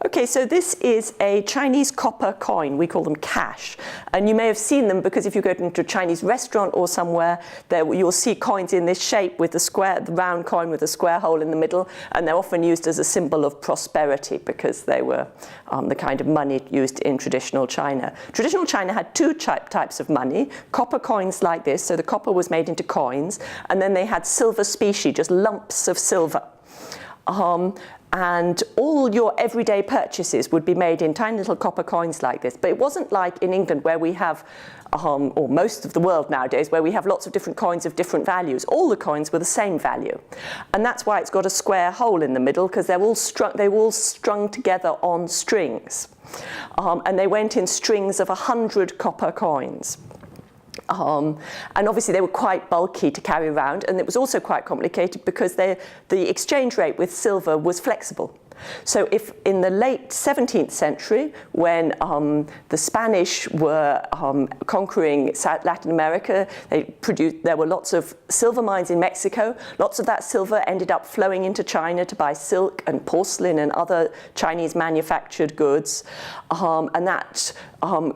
Okay, so this is a Chinese copper coin. We call them cash. And you may have seen them because if you go into a Chinese restaurant or somewhere, you'll see coins in this shape with the round coin with a square hole in the middle. And they're often used as a symbol of prosperity because they were the kind of money used in traditional China. Traditional China had two types of money, copper coins like this. So the copper was made into coins. And then they had silver specie, just lumps of silver. And all your everyday purchases would be made in tiny little copper coins like this. But it wasn't like in England where we have, or most of the world nowadays, where we have lots of different coins of different values. All the coins were the same value. And that's why it's got a square hole in the middle, because they were all strung together on strings. And they went in strings of 100 copper coins. And obviously they were quite bulky to carry around, and it was also quite complicated because the exchange rate with silver was flexible. So if in the late 17th century, when the Spanish were conquering Latin America, there were lots of silver mines in Mexico. Lots of that silver ended up flowing into China to buy silk and porcelain and other Chinese manufactured goods. And that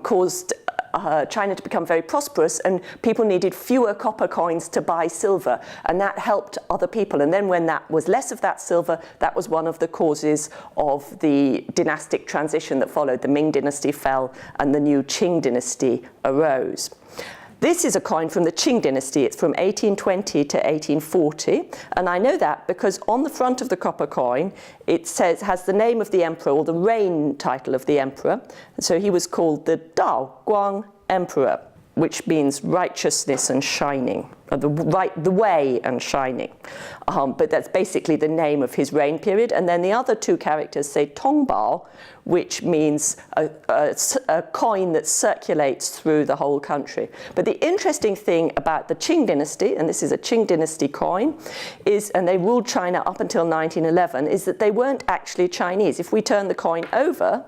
caused China to become very prosperous, and people needed fewer copper coins to buy silver, and that helped other people. And then when that was less of that silver, that was one of the causes of the dynastic transition that followed. The Ming dynasty fell and the new Qing dynasty arose. This is a coin from the Qing dynasty. It's from 1820 to 1840, and I know that because on the front of the copper coin it has the name of the emperor, or the reign title of the emperor. And so he was called the Dao Guang Emperor, which means righteousness and shining, or the way and shining. But that's basically the name of his reign period. And then the other two characters say Tongbao, which means a coin that circulates through the whole country. But the interesting thing about the Qing dynasty, and this is a Qing dynasty coin, and they ruled China up until 1911, is that they weren't actually Chinese. If we turn the coin over,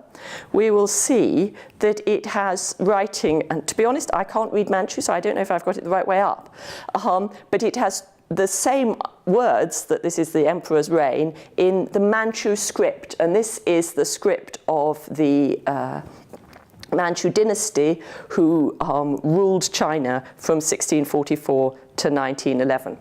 we will see that it has writing, and to be honest, I can't read Manchu, so I don't know if I've got it the right way up. But it has the same words, that this is the emperor's reign, in the Manchu script. And this is the script of the Manchu dynasty who ruled China from 1644 to 1911.